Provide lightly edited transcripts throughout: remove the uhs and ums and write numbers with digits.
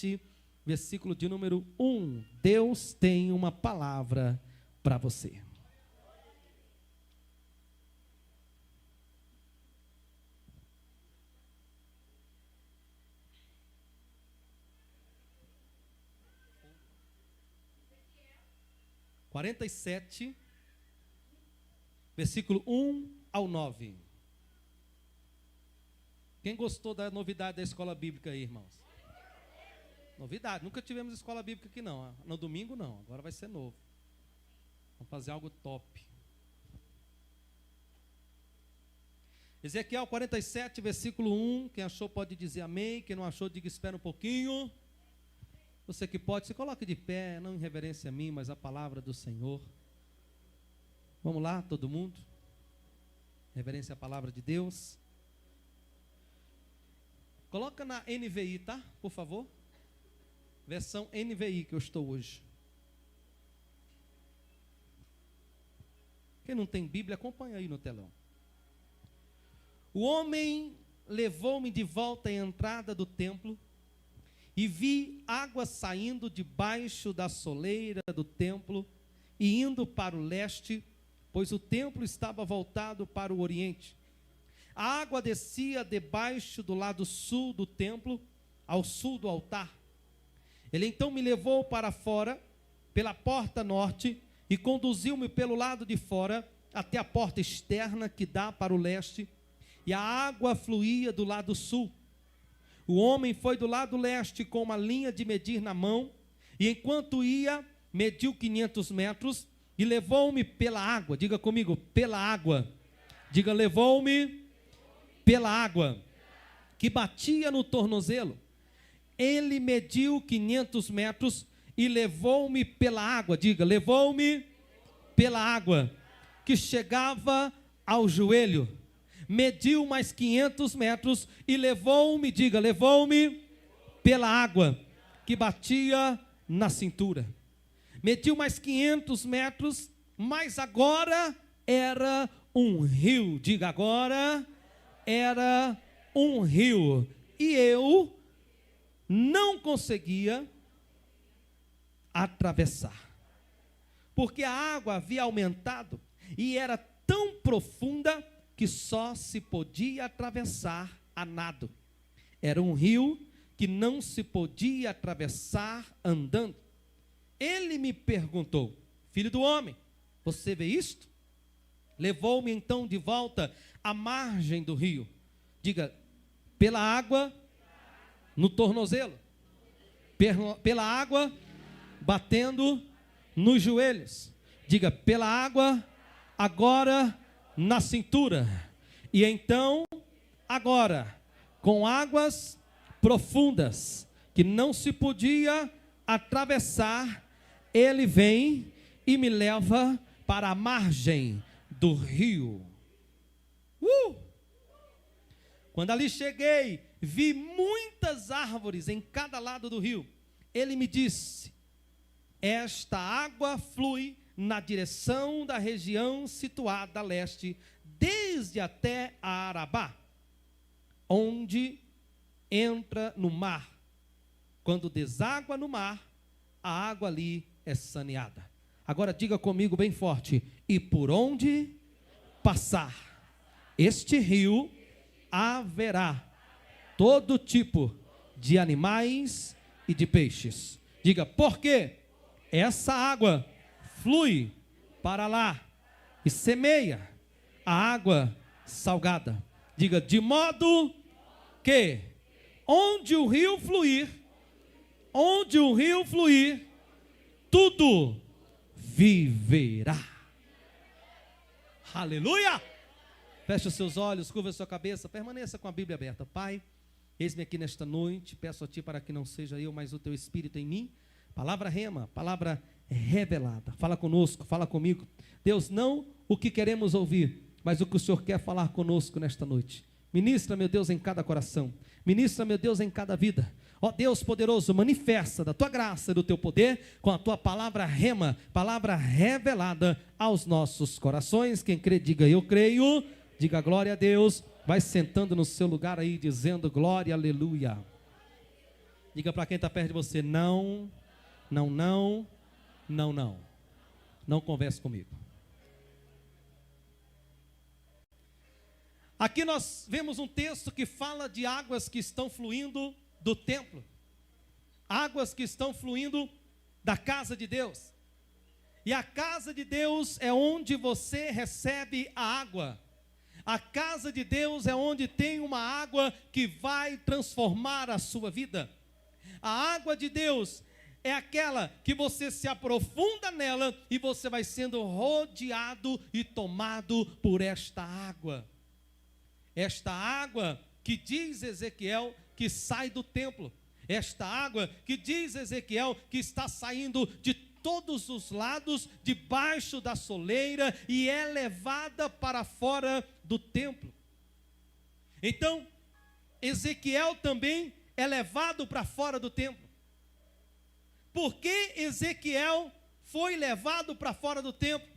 47, versículo de número 1. Deus tem uma palavra para você. Versículo 1 ao 9. Quem gostou da novidade da escola bíblica aí, irmãos? Novidade, nunca tivemos escola bíblica aqui não. No domingo não, agora vai ser novo. Vamos fazer algo top. Ezequiel 47, versículo 1. Quem achou pode dizer amém. Quem não achou, diga espera um pouquinho. Você que pode, se coloque de pé, não em reverência a mim, mas a palavra do Senhor. Vamos lá, todo mundo? Reverência à palavra de Deus. Coloca na NVI, tá? Por favor. Versão NVI que eu estou hoje. Quem não tem Bíblia, acompanha aí no telão. O homem levou-me de volta à entrada do templo e vi água saindo debaixo da soleira do templo e indo para o leste, pois o templo estava voltado para o oriente. A água descia debaixo do lado sul do templo, ao sul do altar. Ele então me levou para fora, pela porta norte, e conduziu-me pelo lado de fora, até a porta externa que dá para o leste, e a água fluía do lado sul. O homem foi do lado leste com uma linha de medir na mão, e enquanto ia, mediu 500 metros, e levou-me pela água. Diga comigo, pela água. Diga, levou-me pela água, que batia no tornozelo. Ele mediu 500 metros e levou-me pela água. Diga, levou-me pela água, que chegava ao joelho. Mediu mais 500 metros e levou-me, diga, levou-me pela água, que batia na cintura. Mediu mais 500 metros, mas agora era um rio. Diga, agora era um rio. E eu não conseguia atravessar, porque a água havia aumentado e era tão profunda que só se podia atravessar a nado. Era um rio que não se podia atravessar andando. Ele me perguntou, filho do homem, você vê isto? Levou-me então de volta à margem do rio. Diga, pela água no tornozelo, pela água batendo nos joelhos. Diga, pela água agora na cintura. E então, agora, com águas profundas que não se podia atravessar, ele vem e me leva para a margem do rio. Quando ali cheguei, vi muitas árvores em cada lado do rio. Ele me disse, esta água flui na direção da região situada a leste, desde até a Arabá, onde entra no mar. Quando deságua no mar, a água ali é saneada. Agora diga comigo bem forte, e por onde passar este rio, haverá todo tipo de animais e de peixes. Diga, porque essa água flui para lá e semeia a água salgada. Diga, de modo que onde o rio fluir, tudo viverá. Aleluia! Feche os seus olhos, curva a sua cabeça, permaneça com a Bíblia aberta. Pai, eis-me aqui nesta noite, peço a Ti para que não seja eu, mas o Teu Espírito em mim. Palavra rema, palavra revelada. Fala conosco, fala comigo. Deus, não o que queremos ouvir, mas o que o Senhor quer falar conosco nesta noite. Ministra, meu Deus, em cada coração. Ministra, meu Deus, em cada vida. Ó Deus poderoso, manifesta da Tua graça e do Teu poder com a Tua palavra rema, palavra revelada aos nossos corações. Quem crê, diga eu creio. Diga glória a Deus. Vai sentando no seu lugar aí, dizendo glória, aleluia. Diga para quem está perto de você: não, não, não, não, não. Não converse comigo. Aqui nós vemos um texto que fala de águas que estão fluindo do templo. Águas que estão fluindo da casa de Deus. E a casa de Deus é onde você recebe a água. A casa de Deus é onde tem uma água que vai transformar a sua vida. A água de Deus é aquela que você se aprofunda nela e você vai sendo rodeado e tomado por esta água. Esta água que diz Ezequiel que sai do templo. Esta água que diz Ezequiel que está saindo de todos os lados, debaixo da soleira, e é levada para fora do templo. Então, Ezequiel também é levado para fora do templo. Por que Ezequiel foi levado para fora do templo?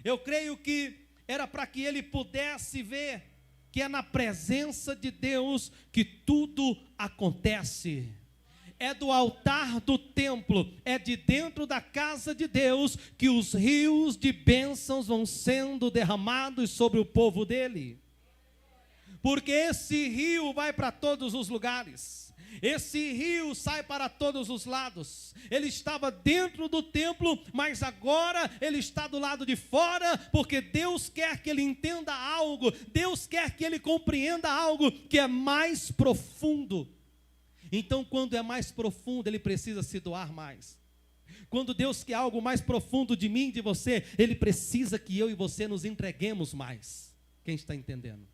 Eu creio que era para que ele pudesse ver que é na presença de Deus que tudo acontece. É do altar do templo, é de dentro da casa de Deus que os rios de bênçãos vão sendo derramados sobre o povo dele. Porque esse rio vai para todos os lugares. Esse rio sai para todos os lados. Ele estava dentro do templo, mas agora ele está do lado de fora, porque Deus quer que ele entenda algo, Deus quer que ele compreenda algo que é mais profundo. Então, quando é mais profundo, ele precisa se doar mais. Quando Deus quer algo mais profundo de mim e de você, ele precisa que eu e você nos entreguemos mais. Quem está entendendo?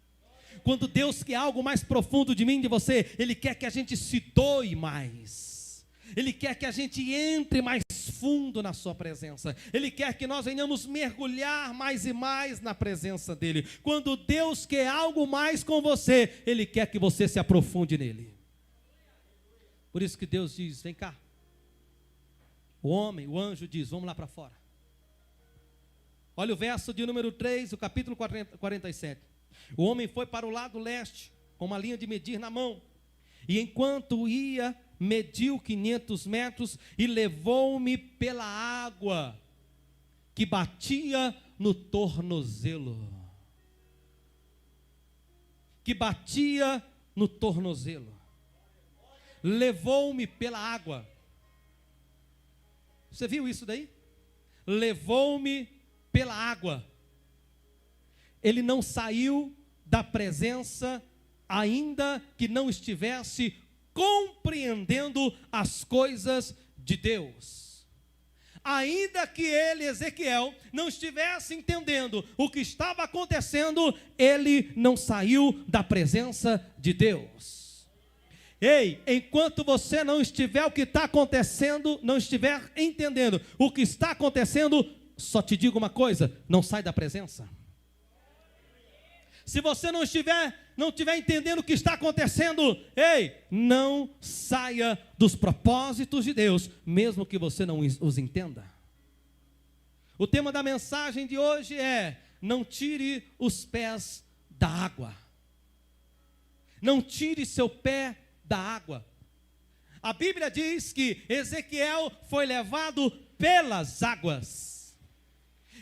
Quando Deus quer algo mais profundo de mim e de você, ele quer que a gente se doe mais. Ele quer que a gente entre mais fundo na sua presença. Ele quer que nós venhamos mergulhar mais e mais na presença dele. Quando Deus quer algo mais com você, ele quer que você se aprofunde nele. Por isso que Deus diz: vem cá. O anjo diz: vamos lá para fora. Olha o verso de número 3, o capítulo 47. O homem foi para o lado leste, com uma linha de medir na mão. E enquanto ia, mediu 500 metros e levou-me pela água que batia no tornozelo. Que batia no tornozelo. Levou-me pela água. Você viu isso daí? Levou-me pela água. Ele não saiu da presença, ainda que não estivesse compreendendo as coisas de Deus. Ainda que ele, Ezequiel, não estivesse entendendo o que estava acontecendo, ele não saiu da presença de Deus. Ei, enquanto você não estiver o que está acontecendo, não estiver entendendo o que está acontecendo, só te digo uma coisa: não sai da presença. Se você não estiver entendendo o que está acontecendo, ei, não saia dos propósitos de Deus, mesmo que você não os entenda. O tema da mensagem de hoje é: não tire os pés da água. Não tire seu pé da água. A Bíblia diz que Ezequiel foi levado pelas águas.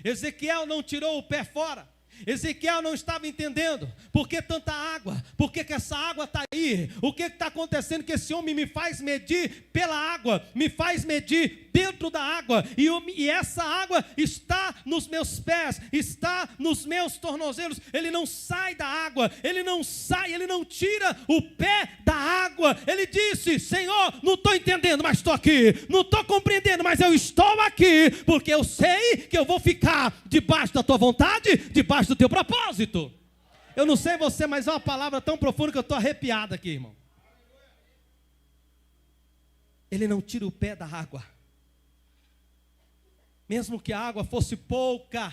Ezequiel não tirou o pé fora. Ezequiel não estava entendendo por que tanta água, por que essa água está aí, o que está acontecendo que esse homem me faz medir pela água, me faz medir dentro da água, e essa água está nos meus pés, está nos meus tornozelos. Ele não sai da água, ele não tira o pé da água. Ele disse: Senhor, não estou entendendo, mas estou aqui, não estou compreendendo, mas eu estou aqui, porque eu sei que eu vou ficar debaixo da tua vontade, debaixo do teu propósito. Eu não sei você, mas é uma palavra tão profunda que eu estou arrepiado aqui, irmão. Ele não tira o pé da água, mesmo que a água fosse pouca,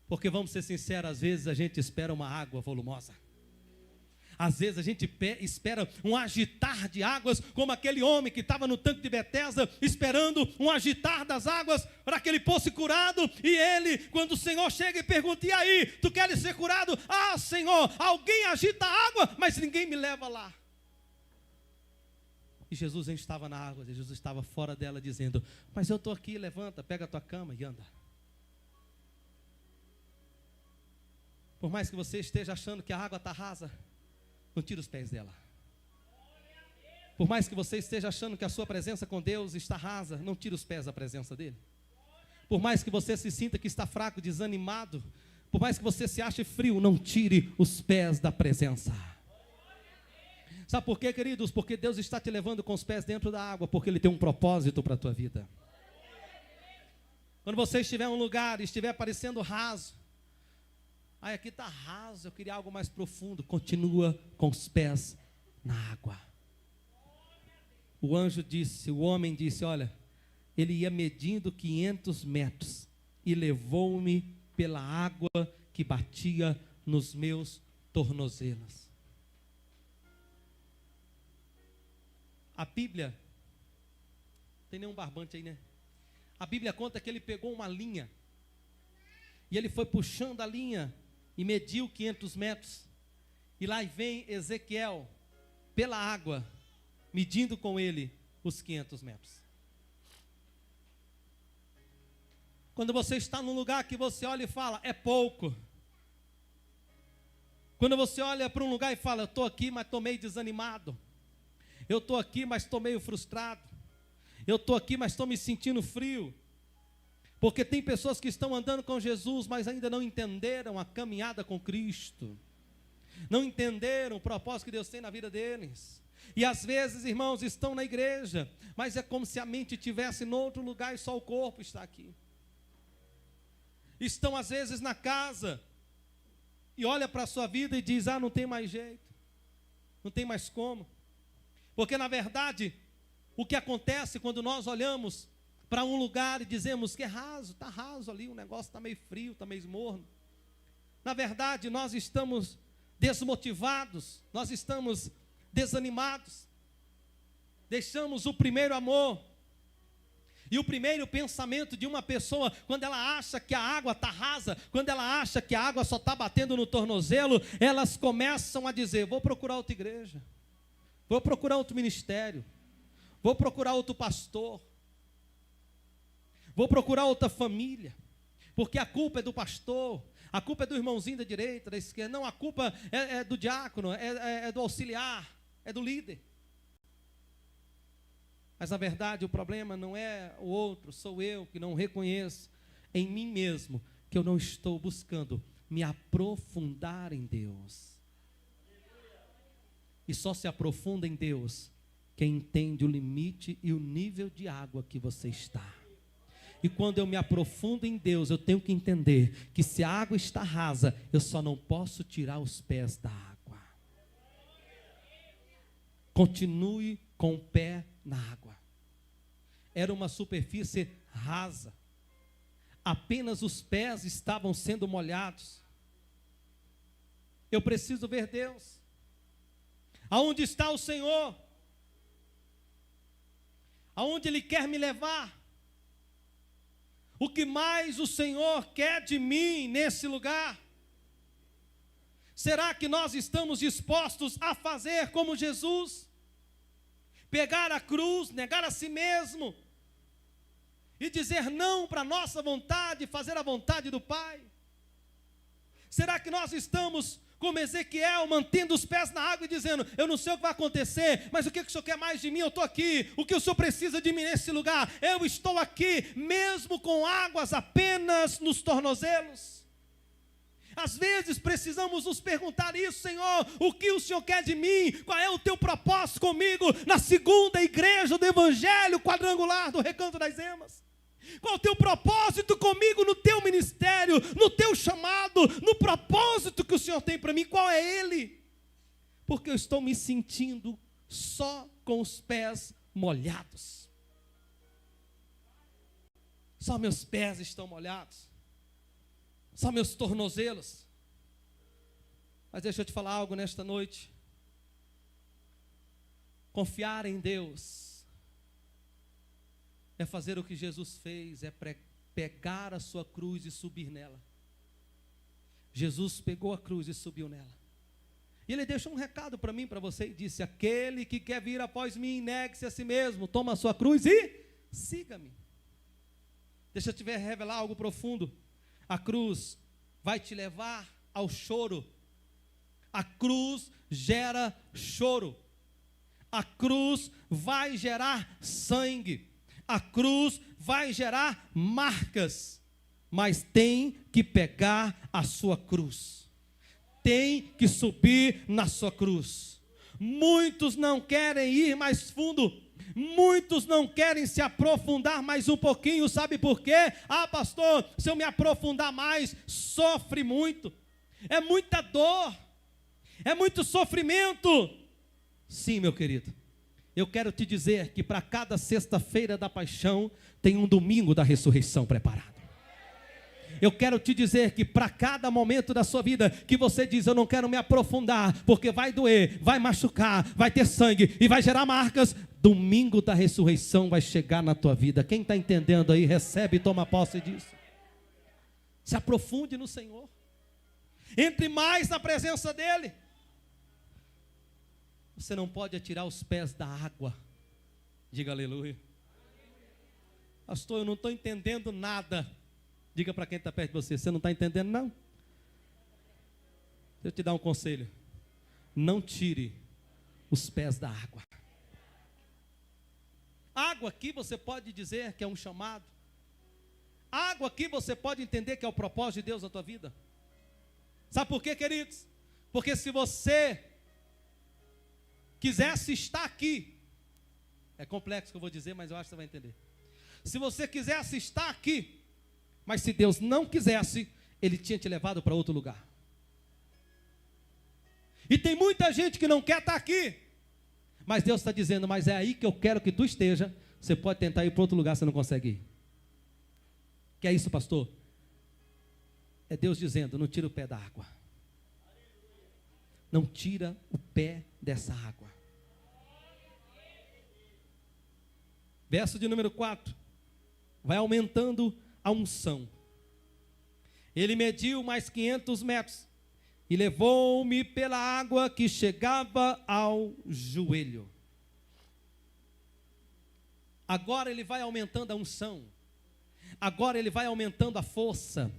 porque vamos ser sinceros, às vezes a gente espera uma água volumosa. Às vezes a gente espera um agitar de águas, como aquele homem que estava no tanque de Betesda, esperando um agitar das águas para que ele fosse curado. E ele, quando o Senhor chega e pergunta: e aí, tu queres ser curado? Ah, Senhor, alguém agita a água, mas ninguém me leva lá. E Jesus nem estava na água, Jesus estava fora dela dizendo: mas eu estou aqui, levanta, pega a tua cama e anda. Por mais que você esteja achando que a água está rasa, não tira os pés dela. Por mais que você esteja achando que a sua presença com Deus está rasa, não tira os pés da presença dele. Por mais que você se sinta que está fraco, desanimado, por mais que você se ache frio, não tire os pés da presença. Sabe por quê, queridos? Porque Deus está te levando com os pés dentro da água, porque Ele tem um propósito para a tua vida. Quando você estiver em um lugar e estiver parecendo raso, aqui está raso, eu queria algo mais profundo, continua com os pés na água. O anjo disse, o homem disse, olha, ele ia medindo 500 metros e levou-me pela água que batia nos meus tornozelos. A Bíblia, não tem nenhum barbante aí, né? A Bíblia conta que ele pegou uma linha e ele foi puxando a linha e mediu 500 metros. E lá vem Ezequiel pela água, medindo com ele os 500 metros. Quando você está num lugar que você olha e fala, é pouco. Quando você olha para um lugar e fala, eu estou aqui, mas estou meio desanimado. Eu estou aqui, mas estou meio frustrado. Eu estou aqui, mas estou me sentindo frio. Porque tem pessoas que estão andando com Jesus, mas ainda não entenderam a caminhada com Cristo. Não entenderam o propósito que Deus tem na vida deles. E às vezes, irmãos, estão na igreja, mas é como se a mente estivesse em outro lugar e só o corpo está aqui. Estão às vezes na casa e olha para a sua vida e diz, não tem mais jeito. Não tem mais como. Porque na verdade, o que acontece quando nós olhamos para um lugar e dizemos que é raso, está raso ali, o negócio está meio frio, está meio morno. Na verdade, nós estamos desmotivados, nós estamos desanimados. Deixamos o primeiro amor. E o primeiro pensamento de uma pessoa, quando ela acha que a água está rasa, quando ela acha que a água só está batendo no tornozelo, elas começam a dizer, vou procurar outra igreja. Vou procurar outro ministério, vou procurar outro pastor, vou procurar outra família, porque a culpa é do pastor, a culpa é do irmãozinho da direita, da esquerda, não, a culpa é do diácono, é do auxiliar, é do líder. Mas na verdade o problema não é o outro, sou eu que não reconheço em mim mesmo, que eu não estou buscando me aprofundar em Deus. E só se aprofunda em Deus quem entende o limite e o nível de água que você está. E quando eu me aprofundo em Deus, eu tenho que entender que se a água está rasa, eu só não posso tirar os pés da água. Continue com o pé na água. Era uma superfície rasa. Apenas os pés estavam sendo molhados. Eu preciso ver Deus. Aonde está o Senhor? Aonde Ele quer me levar? O que mais o Senhor quer de mim nesse lugar? Será que nós estamos dispostos a fazer como Jesus? Pegar a cruz, negar a si mesmo e dizer não para a nossa vontade, fazer a vontade do Pai? Será que nós estamos como Ezequiel, mantendo os pés na água e dizendo, eu não sei o que vai acontecer, mas o que o Senhor quer mais de mim? Eu estou aqui. O que o Senhor precisa de mim nesse lugar? Eu estou aqui, mesmo com águas apenas nos tornozelos. Às vezes precisamos nos perguntar isso, Senhor, o que o Senhor quer de mim? Qual é o teu propósito comigo na segunda igreja do Evangelho quadrangular do Recanto das Emas? Qual é o teu propósito comigo no teu ministério, no teu chamado, no propósito que o Senhor tem para mim? Qual é ele? Porque eu estou me sentindo só com os pés molhados. Só meus pés estão molhados. Só meus tornozelos. Mas deixa eu te falar algo nesta noite. Confiar em Deus é fazer o que Jesus fez, é pegar a sua cruz e subir nela. Jesus pegou a cruz e subiu nela. E ele deixou um recado para mim, para você, e disse: aquele que quer vir após mim, negue-se a si mesmo, toma a sua cruz e siga-me. Deixa eu te revelar algo profundo. A cruz vai te levar ao choro. A cruz gera choro. A cruz vai gerar sangue. A cruz vai gerar marcas. Mas tem que pegar a sua cruz. Tem que subir na sua cruz. Muitos não querem ir mais fundo. Muitos não querem se aprofundar mais um pouquinho. Sabe por quê? Ah, pastor, se eu me aprofundar mais, sofre muito. É muita dor. É muito sofrimento. Sim, meu querido. Eu quero te dizer que para cada sexta-feira da paixão, tem um domingo da ressurreição preparado. Eu quero te dizer que para cada momento da sua vida que você diz: eu não quero me aprofundar, porque vai doer, vai machucar, vai ter sangue e vai gerar marcas, domingo da ressurreição vai chegar na tua vida. Quem está entendendo aí, recebe e toma posse disso. Se aprofunde no Senhor. Entre mais na presença dEle. Você não pode atirar os pés da água. Diga aleluia. Pastor, eu não estou entendendo nada. Diga para quem está perto de você: você não está entendendo não? Deixa eu te dar um conselho. Não tire os pés da água. Água aqui você pode dizer que é um chamado. Água aqui você pode entender que é o propósito de Deus na tua vida. Sabe por quê, queridos? Porque se você quisesse estar aqui, é complexo o que eu vou dizer, mas eu acho que você vai entender. Se você quisesse estar aqui, mas se Deus não quisesse, Ele tinha te levado para outro lugar. E tem muita gente que não quer estar aqui, mas Deus está dizendo: mas é aí que eu quero que tu esteja. Você pode tentar ir para outro lugar, você não consegue ir. Que é isso, pastor? É Deus dizendo: não tira o pé da água. Não tira o pé dessa água. Verso de número 4. Vai aumentando a unção. Ele mediu mais 500 metros e levou-me pela água que chegava ao joelho. Agora ele vai aumentando a unção. Agora ele vai aumentando a força.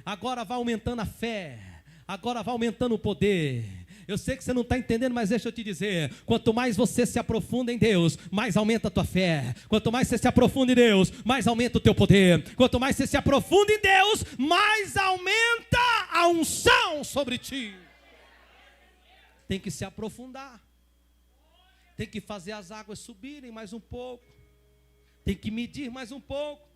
Agora vai aumentando a fé. Agora vai aumentando o poder. Eu sei que você não está entendendo, mas deixa eu te dizer: quanto mais você se aprofunda em Deus, mais aumenta a tua fé. Quanto mais você se aprofunda em Deus, mais aumenta o teu poder. Quanto mais você se aprofunda em Deus, mais aumenta a unção sobre ti. Tem que se aprofundar. Tem que fazer as águas subirem mais um pouco. Tem que medir mais um pouco.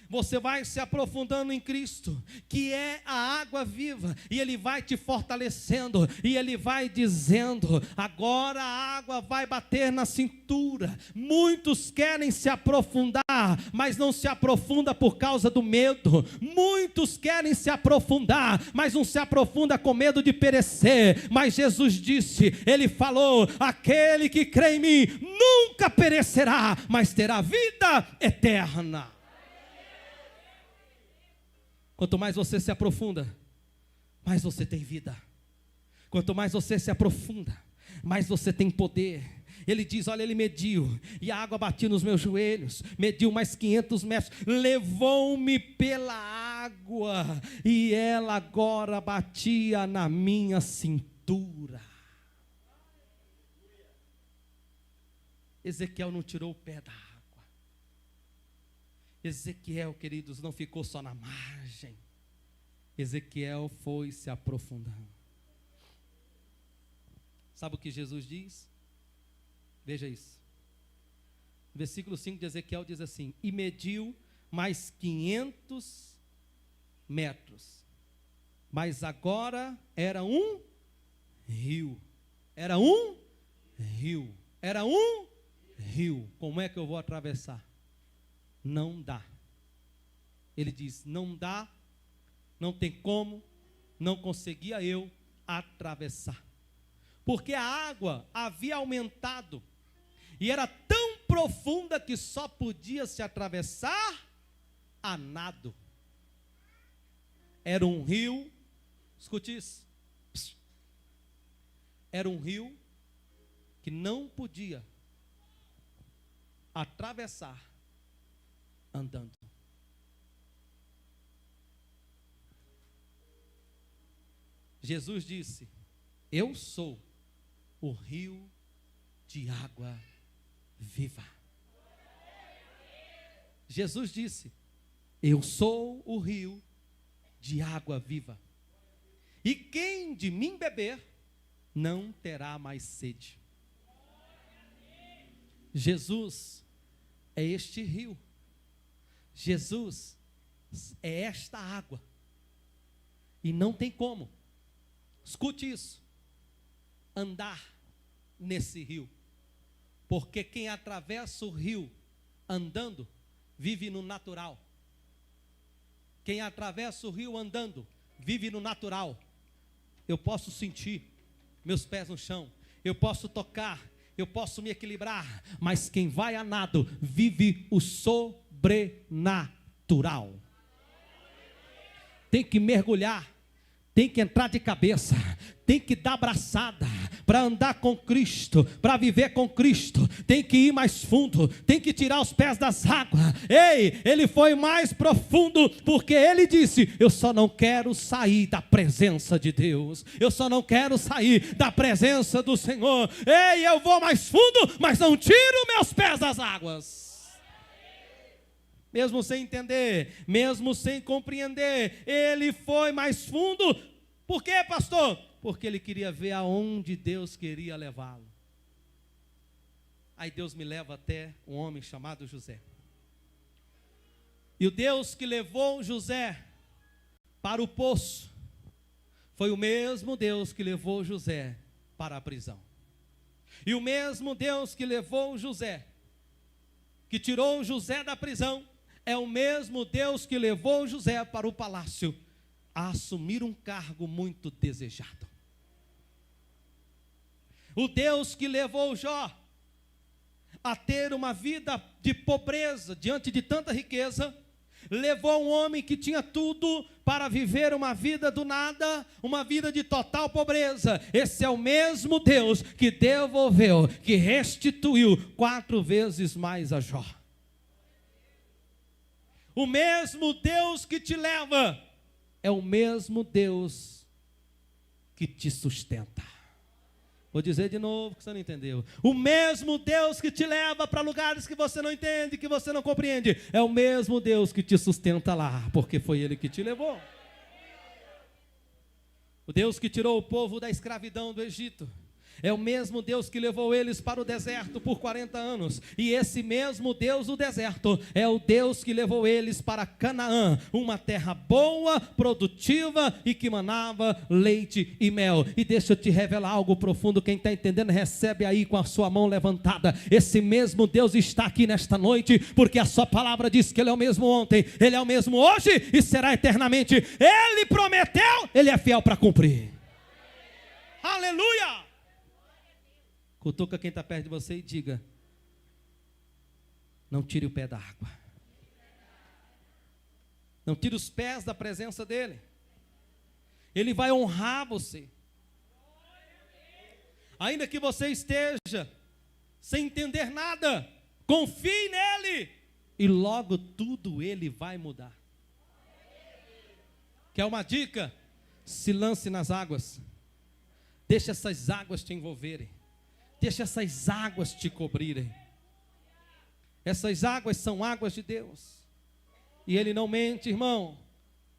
Você vai se aprofundando em Cristo, que é a água viva, e Ele vai te fortalecendo, e Ele vai dizendo: agora a água vai bater na cintura. Muitos querem se aprofundar, mas não se aprofunda por causa do medo. Muitos querem se aprofundar, mas não se aprofunda com medo de perecer. Mas Jesus disse, Ele falou: aquele que crê em mim nunca perecerá, mas terá vida eterna. Quanto mais você se aprofunda, mais você tem vida. Quanto mais você se aprofunda, mais você tem poder. Ele diz: olha, ele mediu, e a água batia nos meus joelhos, mediu mais 500 metros, levou-me pela água, e ela agora batia na minha cintura. Ezequiel não tirou o pé da água. Ezequiel, queridos, não ficou só na margem. Ezequiel foi se aprofundando. Sabe o que Jesus diz? Veja isso. Versículo 5 de Ezequiel diz assim: e mediu mais 500 metros. Mas agora era um rio. Era um rio. Era um rio. Como é que eu vou atravessar? Não dá. Ele diz: não dá, não tem como, não conseguia eu atravessar. Porque a água havia aumentado e era tão profunda que só podia se atravessar a nado. Era um rio, escute isso, era um rio que não podia atravessar andando. Jesus disse: eu sou o rio de água viva. Jesus disse: eu sou o rio de água viva. E quem de mim beber, não terá mais sede. Jesus é este rio. Jesus é esta água. E não tem como, escute isso, andar nesse rio. Porque quem atravessa o rio andando, vive no natural. Quem atravessa o rio andando, vive no natural. Eu posso sentir meus pés no chão, eu posso tocar, eu posso me equilibrar, mas quem vai a nado, vive o sobrenatural. Tem que mergulhar, tem que entrar de cabeça, tem que dar braçada para andar com Cristo, para viver com Cristo. Tem que ir mais fundo, tem que tirar os pés das águas. Ei, ele foi mais profundo, porque ele disse: eu só não quero sair da presença de Deus, eu só não quero sair da presença do Senhor. Ei, eu vou mais fundo, mas não tiro meus pés das águas. Mesmo sem entender, mesmo sem compreender, ele foi mais fundo. Por quê, pastor? Porque ele queria ver aonde Deus queria levá-lo. Aí Deus me leva até um homem chamado José. E o Deus que levou José para o poço foi o mesmo Deus que levou José para a prisão. E o mesmo Deus que levou José, que tirou José da prisão, é o mesmo Deus que levou José para o palácio a assumir um cargo muito desejado. O Deus que levou Jó a ter uma vida de pobreza diante de tanta riqueza, levou um homem que tinha tudo para viver uma vida do nada, uma vida de total pobreza. Esse é o mesmo Deus que devolveu, que restituiu 4 vezes mais a Jó. O mesmo Deus que te leva é o mesmo Deus que te sustenta. Vou dizer de novo que você não entendeu. O mesmo Deus que te leva para lugares que você não entende, que você não compreende, é o mesmo Deus que te sustenta lá, porque foi Ele que te levou. O Deus que tirou o povo da escravidão do Egito é o mesmo Deus que levou eles para o deserto por 40 anos. E esse mesmo Deus do deserto é o Deus que levou eles para Canaã, uma terra boa, produtiva e que manava leite e mel. E deixa eu te revelar algo profundo. Quem está entendendo, recebe aí com a sua mão levantada. Esse mesmo Deus está aqui nesta noite, porque a sua palavra diz que Ele é o mesmo ontem, Ele é o mesmo hoje e será eternamente. Ele prometeu, Ele é fiel para cumprir. Aleluia! Cutuca quem está perto de você e diga: não tire o pé da água. Não tire os pés da presença dEle. Ele vai honrar você. Ainda que você esteja sem entender nada, confie nele. E logo tudo Ele vai mudar. Quer uma dica? Se lance nas águas. Deixa essas águas te envolverem. Deixa essas águas te cobrirem. Essas águas são águas de Deus. E Ele não mente, irmão.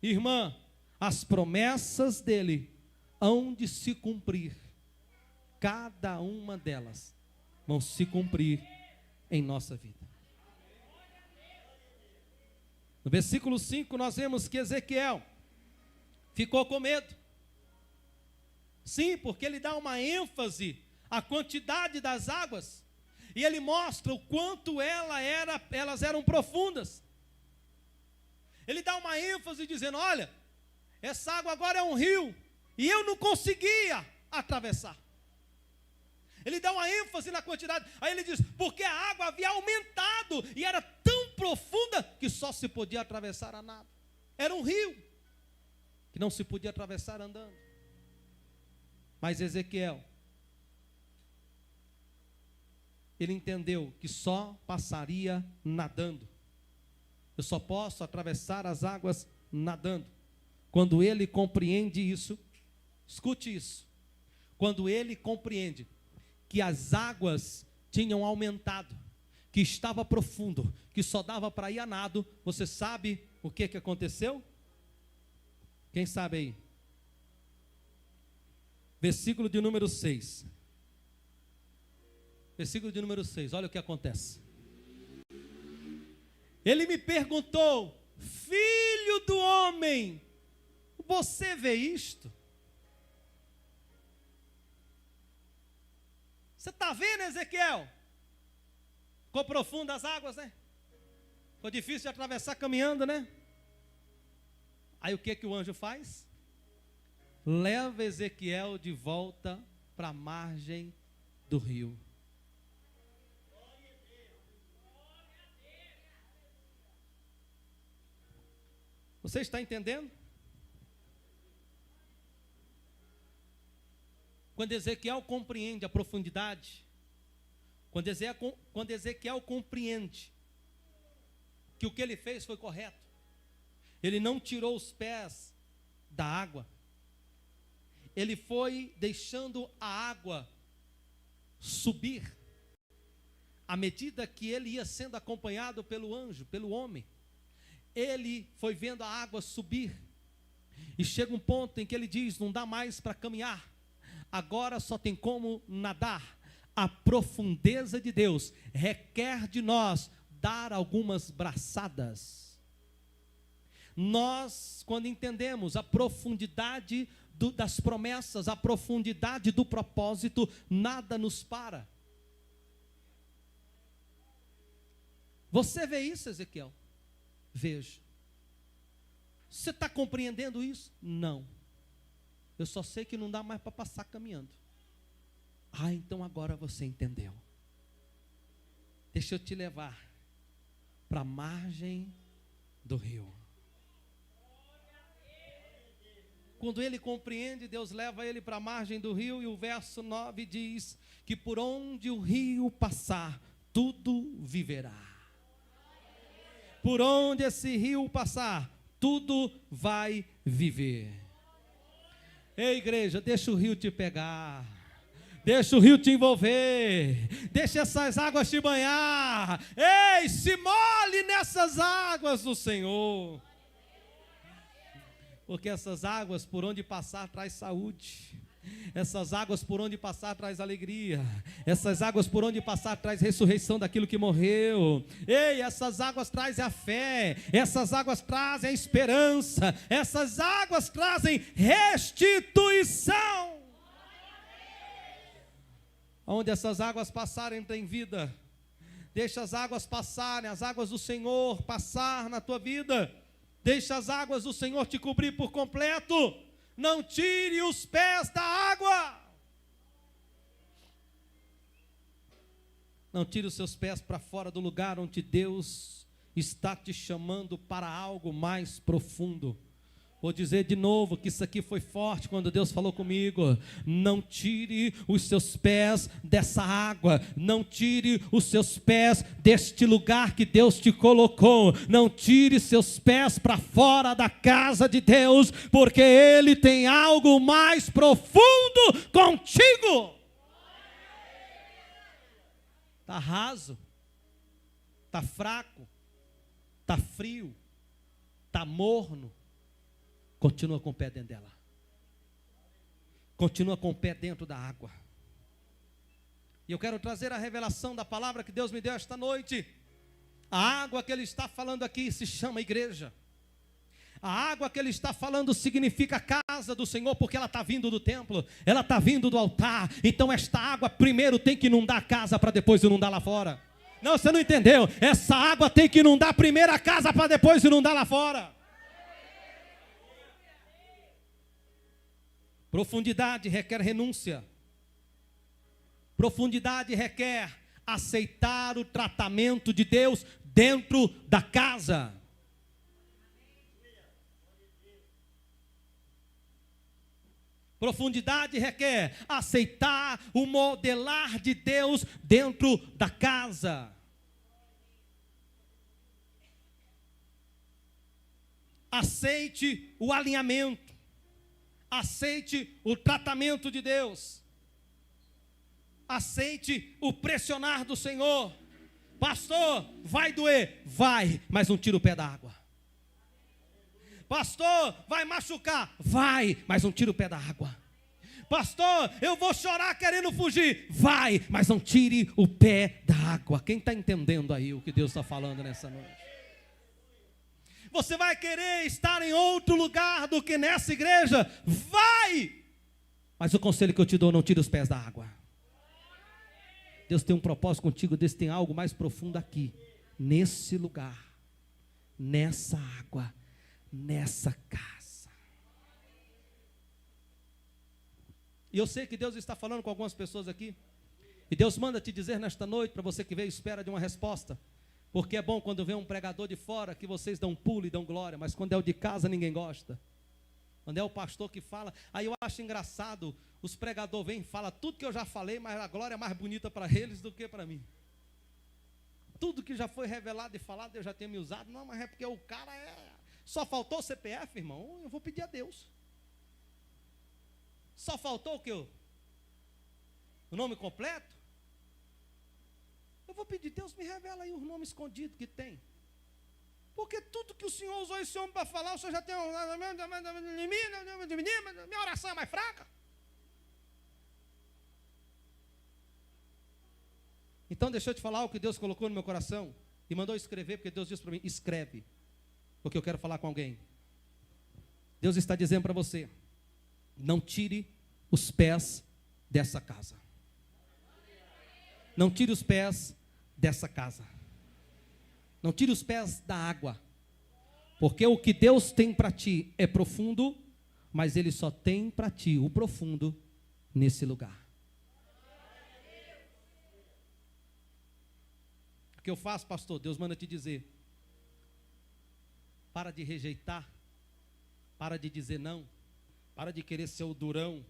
Irmã, as promessas dEle hão de se cumprir. Cada uma delas vão se cumprir em nossa vida. No versículo 5 nós vemos que Ezequiel ficou com medo. Sim, porque ele dá uma ênfase a quantidade das águas, e ele mostra o quanto elas eram profundas. Ele dá uma ênfase dizendo: olha, essa água agora é um rio, e eu não conseguia atravessar. Ele dá uma ênfase na quantidade, aí ele diz, porque a água havia aumentado, e era tão profunda, que só se podia atravessar a nado. Era um rio, que não se podia atravessar andando. Mas Ezequiel ele entendeu que só passaria nadando. Eu só posso atravessar as águas nadando. Quando ele compreende isso, escute isso. Quando ele compreende que as águas tinham aumentado, que estava profundo, que só dava para ir a nado, você sabe o que aconteceu? Quem sabe aí? Versículo de número 6. Versículo de número 6, olha o que acontece. Ele me perguntou: filho do homem, você vê isto? Você está vendo, Ezequiel? Ficou profundo as águas, né? Ficou difícil de atravessar caminhando, né? Aí o que o anjo faz? Leva Ezequiel de volta para a margem do rio. Você está entendendo? Quando Ezequiel compreende a profundidade, quando Ezequiel compreende que o que ele fez foi correto, ele não tirou os pés da água, ele foi deixando a água subir, à medida que ele ia sendo acompanhado pelo anjo, pelo homem. Ele foi vendo a água subir, e chega um ponto em que ele diz: não dá mais para caminhar, agora só tem como nadar. A profundeza de Deus requer de nós dar algumas braçadas. Nós, quando entendemos a profundidade das promessas, a profundidade do propósito, nada nos para. Você vê isso, Ezequiel? Vejo. Você está compreendendo isso? Não. Eu só sei que não dá mais para passar caminhando. Ah, então agora você entendeu. Deixa eu te levar para a margem do rio. Quando ele compreende, Deus leva ele para a margem do rio, e o verso 9 diz que por onde o rio passar, tudo viverá. Por onde esse rio passar, tudo vai viver. Ei, igreja, deixa o rio te pegar. Deixa o rio te envolver. Deixa essas águas te banhar. Ei, se molhe nessas águas do Senhor. Porque essas águas por onde passar traz saúde. Essas águas por onde passar traz alegria. Essas águas por onde passar traz ressurreição daquilo que morreu. Ei, essas águas trazem a fé. Essas águas trazem a esperança. Essas águas trazem restituição. Onde essas águas passarem tem vida. Deixa as águas passarem, as águas do Senhor passar na tua vida. Deixa as águas do Senhor te cobrir por completo. Não tire os pés da água. Não tire os seus pés para fora do lugar onde Deus está te chamando para algo mais profundo. Vou dizer de novo que isso aqui foi forte quando Deus falou comigo. Não tire os seus pés dessa água. Não tire os seus pés deste lugar que Deus te colocou. Não tire seus pés para fora da casa de Deus, porque Ele tem algo mais profundo contigo. Está raso, está fraco, está frio, está morno. Continua com o pé dentro dela. Continua com o pé dentro da água. E eu quero trazer a revelação da palavra que Deus me deu esta noite. A água que Ele está falando aqui se chama igreja. A água que Ele está falando significa casa do Senhor, porque ela está vindo do templo, ela está vindo do altar. Então esta água primeiro tem que inundar a casa para depois inundar lá fora. Não, você não entendeu. Essa água tem que inundar primeiro a casa para depois inundar lá fora. Profundidade requer renúncia. Profundidade requer aceitar o tratamento de Deus dentro da casa. Profundidade requer aceitar o modelar de Deus dentro da casa. Aceite o alinhamento. Aceite o tratamento de Deus. Aceite o pressionar do Senhor. Pastor, vai doer? Vai, mas não tira o pé da água. Pastor, vai machucar? Vai, mas não tira o pé da água. Pastor, eu vou chorar querendo fugir? Vai, mas não tire o pé da água. Quem está entendendo aí o que Deus está falando nessa noite? Você vai querer estar em outro lugar do que nessa igreja? Vai! Mas o conselho que eu te dou, não tire os pés da água. Deus tem um propósito contigo, Deus tem algo mais profundo aqui, nesse lugar, nessa água, nessa casa. E eu sei que Deus está falando com algumas pessoas aqui, e Deus manda te dizer nesta noite, para você que veio à espera de uma resposta, porque é bom quando vem um pregador de fora, que vocês dão pulo e dão glória, mas quando é o de casa ninguém gosta. Quando é o pastor que fala, aí eu acho engraçado, os pregadores vêm e falam tudo que eu já falei, mas a glória é mais bonita para eles do que para mim. Tudo que já foi revelado e falado, eu já tenho me usado. Não, mas é porque o cara só faltou o CPF, irmão, eu vou pedir a Deus. Só faltou o que? O nome completo? Eu vou pedir, Deus me revela aí o nome escondido que tem. Porque tudo que o Senhor usou esse homem para falar, o Senhor já tem minha oração é mais fraca. Então deixa eu te falar o que Deus colocou no meu coração e mandou escrever, porque Deus disse para mim, escreve, porque eu quero falar com alguém. Deus está dizendo para você, não tire os pés dessa casa. Não tire os pés dessa casa. Não tire os pés da água, porque o que Deus tem para ti é profundo, mas Ele só tem para ti o profundo nesse lugar. O que eu faço, pastor? Deus manda te dizer, para de rejeitar, para de dizer não, para de querer ser o durão,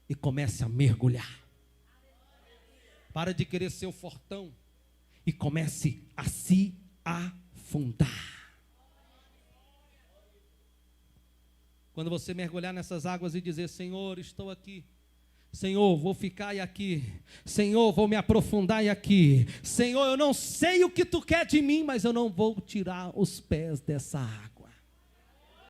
e comece a mergulhar. Para de querer ser o fortão, e comece a se afundar. Quando você mergulhar nessas águas e dizer, Senhor, estou aqui. Senhor, vou ficar aqui. Senhor, vou me aprofundar aqui. Senhor, eu não sei o que tu quer de mim, mas eu não vou tirar os pés dessa água.